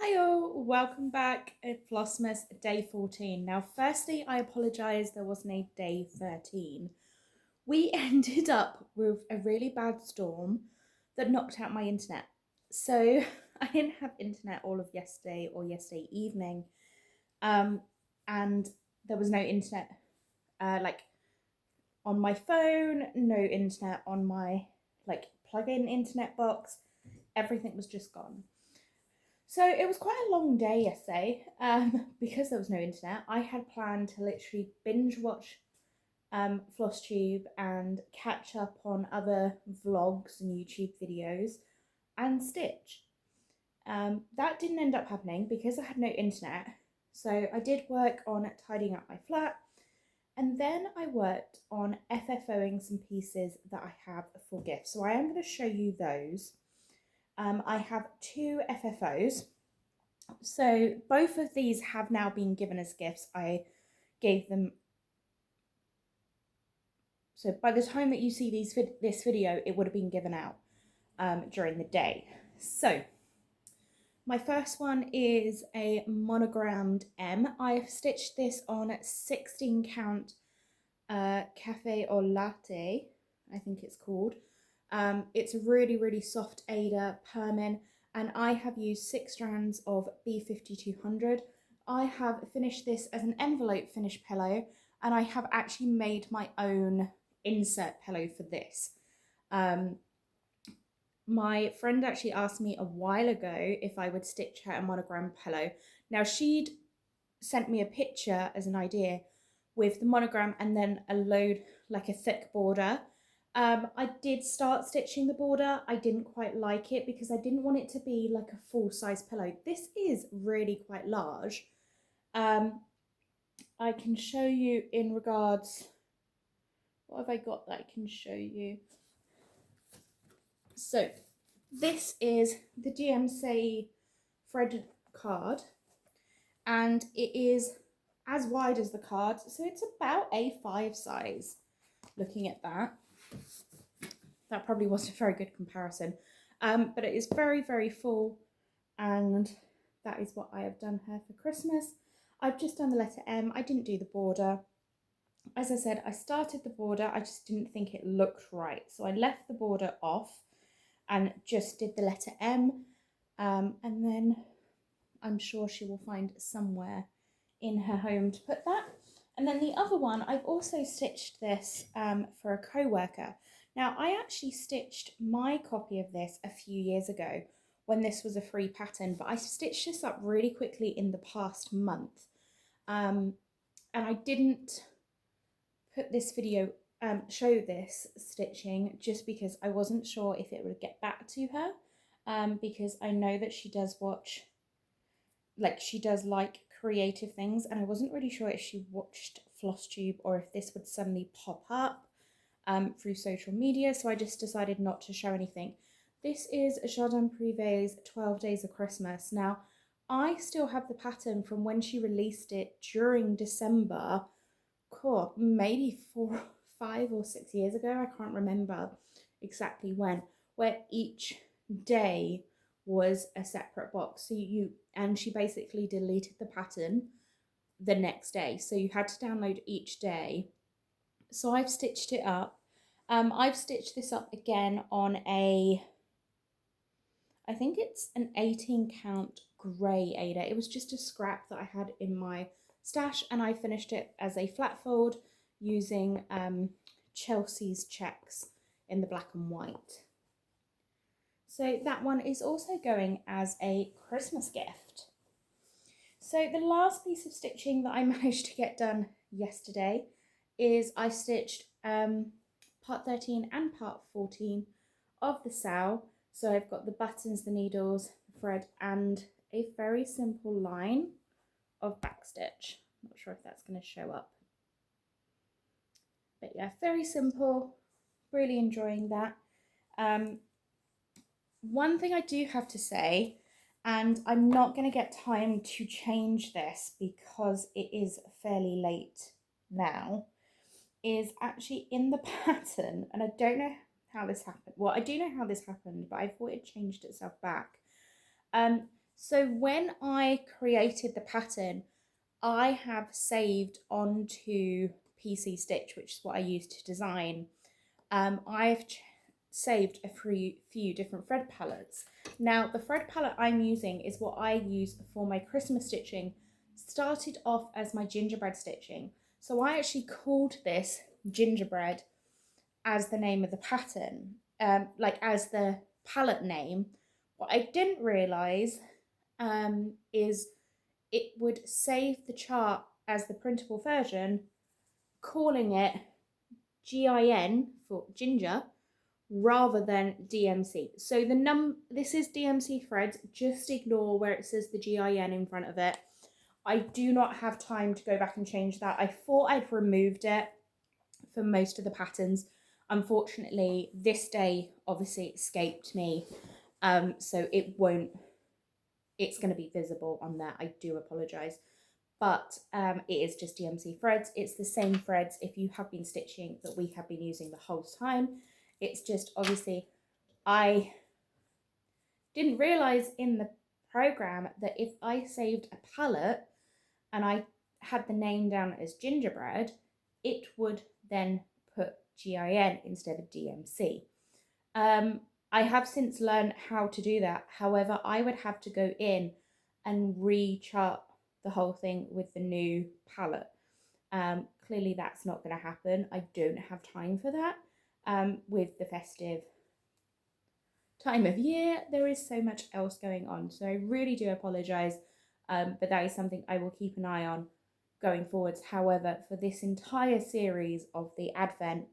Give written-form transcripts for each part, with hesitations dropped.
Hi all, welcome back at Flossmass day 14. Now firstly, I apologise there wasn't a day 13. We ended up with a really bad storm that knocked out my internet. So I didn't have internet all of yesterday or yesterday evening. And there was no internet like on my phone, no internet on my plug-in internet box. Everything was just gone. So it was quite a long day yesterday because there was no internet. I had planned to literally binge watch FlossTube and catch up on other vlogs and YouTube videos and stitch. That didn't end up happening because I had no internet. So I did work on tidying up my flat, and then I worked on FFOing some pieces that I have for gifts. So I am going to show you those. I have two FFOs. So both of these have now been given as gifts. I gave them. So by the time that you see this video, it would have been given out during the day. So my first one is a monogrammed M. I've stitched this on 16 count cafe or latte, I think it's called. It's a really soft Aida permin, and I have used 6 strands of B5200. I have finished this as an envelope finish pillow, and I have actually made my own insert pillow for this. My friend actually asked me a while ago if I would stitch her a monogram pillow. Now she'd sent me a picture as an idea with the monogram and then a load, like a thick border. I did start stitching the border. I didn't quite like it because I didn't want it to be like a full size pillow. This is really quite large. I can show you in regards, what have I got that I can show you? So this is the DMC Fred card, and it is as wide as the card, so it's about A5 size. Looking at that, that probably wasn't a very good comparison, but it is very full, and that is what I have done her for Christmas. I've just done the letter M. I didn't do the border. As I said, I started the border, I just didn't think it looked right, so I left the border off and just did the letter M, and then I'm sure she will find somewhere in her home to put that. And then the other one, I've also stitched this for a co-worker. Now, I actually stitched my copy of this a few years ago when this was a free pattern, but I stitched this up really quickly in the past month. And I didn't put this video, show this stitching just because I wasn't sure if it would get back to her, because I know that she does watch, she does like creative things, and I wasn't really sure if she watched FlossTube or if this would suddenly pop up through social media, so I just decided not to show anything. This is Jardin Privé's 12 Days of Christmas. Now, I still have the pattern from when she released it during December, cool, maybe 4, 5 or 6 years ago, I can't remember exactly when, where each day was a separate box. So and she basically deleted the pattern the next day, so you had to download each day. So I've stitched it up. I've stitched this up again on I think it's an 18 count grey Aida. It was just a scrap that I had in my stash, and I finished it as a flat fold using Chelsea's checks in the black and white. So that one is also going as a Christmas gift. So the last piece of stitching that I managed to get done yesterday is I stitched part 13 and part 14 of the sow. So I've got the buttons, the needles, the thread, and a very simple line of backstitch. Not sure if that's going to show up. But yeah, very simple, really enjoying that. One thing I do have to say, and I'm not going to get time to change this because it is fairly late now, is actually in the pattern, and I don't know how this happened. Well, I do know how this happened, but I thought it changed itself back. So when I created the pattern, I have saved onto PC Stitch, which is what I use to design. I've saved a few different thread palettes. Now, the thread palette I'm using is what I use for my Christmas stitching. Started off as my gingerbread stitching. So I actually called this gingerbread as the name of the pattern, like as the palette name. What I didn't realise is it would save the chart as the printable version, calling it GIN for ginger rather than DMC. So this is DMC threads, just ignore where it says the GIN in front of it. I do not have time to go back and change that. I thought I'd removed it for most of the patterns. Unfortunately, this day obviously escaped me. So it's going to be visible on there. I do apologize. But it is just DMC threads. It's the same threads if you have been stitching that we have been using the whole time. It's just obviously I didn't realize in the program that if I saved a palette and I had the name down as gingerbread, it would then put GIN instead of DMC. I have since learned how to do that. However, I would have to go in and re-chart the whole thing with the new palette. Clearly that's not going to happen. I don't have time for that. With the festive time of year, there is so much else going on. So I really do apologise, but that is something I will keep an eye on going forwards. However, for this entire series of the Advent,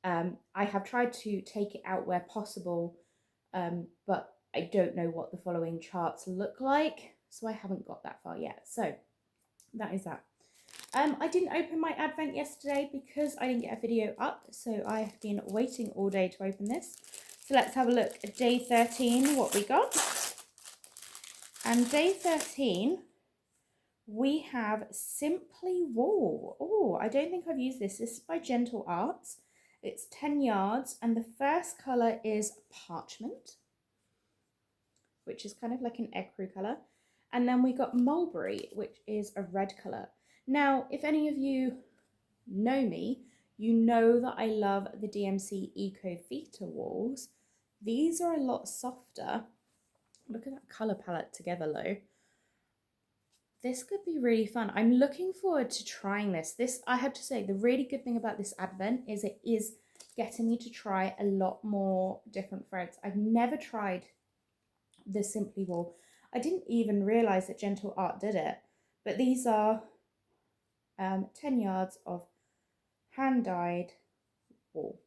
I have tried to take it out where possible, but I don't know what the following charts look like, so I haven't got that far yet. So that is that. I didn't open my Advent yesterday because I didn't get a video up, so I have been waiting all day to open this. So let's have a look at day 13, what we got. And day 13, we have Simply Wool. Oh, I don't think I've used this. This is by Gentle Arts. It's 10 yards, and the first colour is Parchment, which is kind of like an ecru colour. And then we got Mulberry, which is a red colour. Now, if any of you know me, you know that I love the DMC Eco Vita wools. These are a lot softer. Look at that colour palette together, though. This could be really fun. I'm looking forward to trying this. I have to say, the really good thing about this Advent is it is getting me to try a lot more different threads. I've never tried the Simply Wool. I didn't even realise that Gentle Art did it. But these are 10 yards of hand-dyed wool.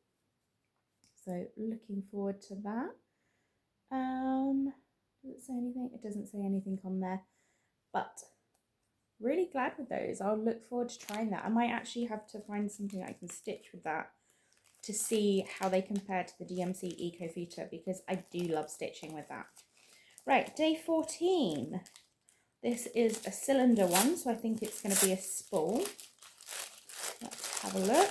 So looking forward to that. Does it say anything? It doesn't say anything on there. But really glad with those. I'll look forward to trying that. I might actually have to find something I can stitch with that to see how they compare to the DMC Eco Vita, because I do love stitching with that. Right, day 14. This is a cylinder one, so I think it's going to be a spool. Let's have a look.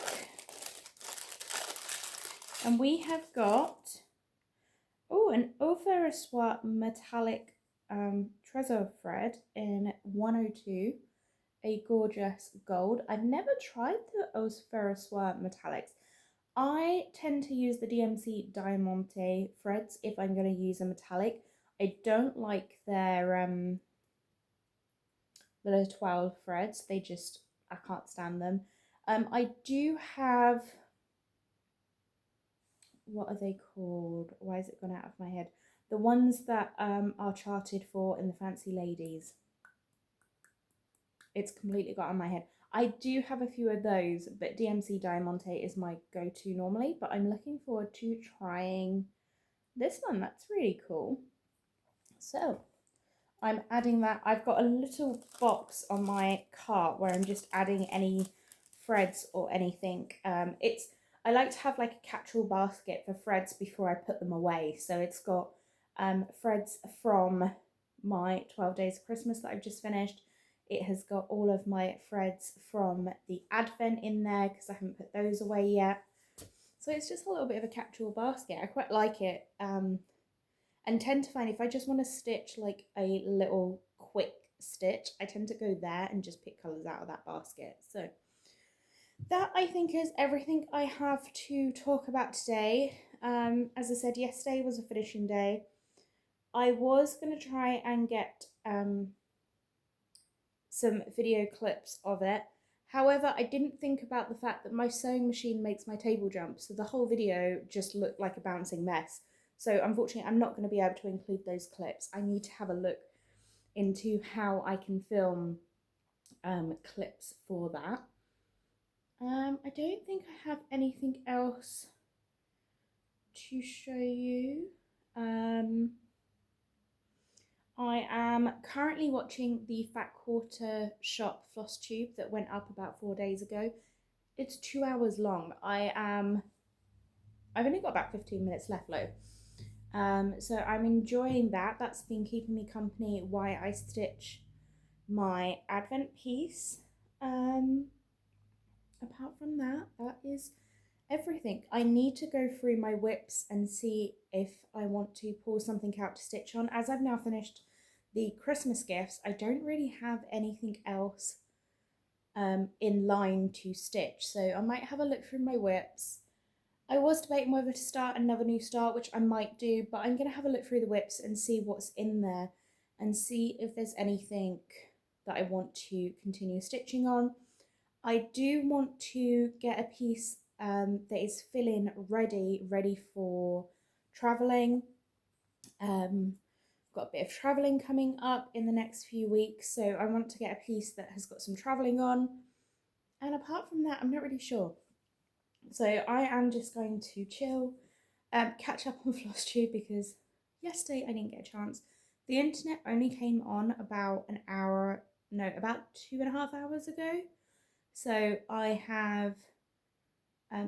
And we have got, an Au Fer et Soie metallic Trezor thread in 102, a gorgeous gold. I've never tried the Au Fer et Soie metallics. I tend to use the DMC Diamante threads if I'm going to use a metallic. I don't like their the 12 threads. I can't stand them. I do have, what are they called? Why has it gone out of my head? The ones that are charted for in the Fancy Ladies. It's completely got on my head. I do have a few of those, but DMC Diamante is my go-to normally, but I'm looking forward to trying this one. That's really cool. So I'm adding that. I've got a little box on my cart where I'm just adding any threads or anything. I like to have like a catch-all basket for threads before I put them away. So it's got threads from my 12 Days of Christmas that I've just finished. It has got all of my threads from the Advent in there because I haven't put those away yet. So it's just a little bit of a catch-all basket. I quite like it. and tend to find if I just want to stitch like a little quick stitch, I tend to go there and just pick colours out of that basket. So that I think is everything I have to talk about today. As I said, yesterday was a finishing day. I was going to try and get some video clips of it. However, I didn't think about the fact that my sewing machine makes my table jump, so the whole video just looked like a bouncing mess. So unfortunately, I'm not going to be able to include those clips. I need to have a look into how I can film clips for that. I don't think I have anything else to show you. I am currently watching the Fat Quarter Shop floss tube that went up about 4 days ago. It's 2 hours long. I've only got about 15 minutes left though. So I'm enjoying that. That's been keeping me company while I stitch my Advent piece. Apart from that, that is everything. I need to go through my whips and see if I want to pull something out to stitch on. As I've now finished the Christmas gifts, I don't really have anything else in line to stitch. So I might have a look through my whips. I was debating whether to start another new start, which I might do, but I'm going to have a look through the whips and see what's in there and see if there's anything that I want to continue stitching on. I do want to get a piece that is fill-in ready for travelling. Got a bit of travelling coming up in the next few weeks, so I want to get a piece that has got some travelling on. And apart from that, I'm not really sure. So I am just going to chill, catch up on FlossTube because yesterday I didn't get a chance. The internet only came on about about 2.5 hours ago. So I have,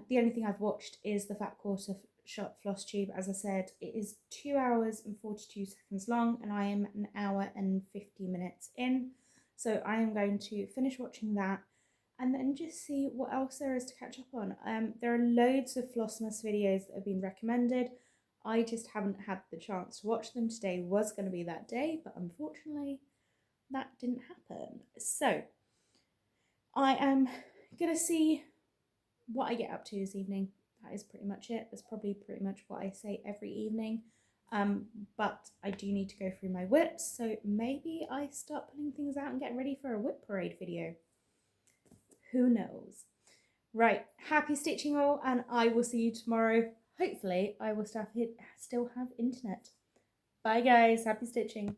the only thing I've watched is the Fat Quarter Shop floss tube. As I said, it is 2 hours and 42 seconds long and I am an hour and 50 minutes in. So I am going to finish watching that and then just see what else there is to catch up on. There are loads of Flossmass videos that have been recommended. I just haven't had the chance to watch them. Today was going to be that day, but unfortunately that didn't happen. So I am going to see what I get up to this evening. That is pretty much it. That's probably pretty much what I say every evening. But I do need to go through my whips, so maybe I start pulling things out and get ready for a whip parade video. Who knows? Right, happy stitching all, and I will see you tomorrow. Hopefully I will still have internet. Bye guys, happy stitching.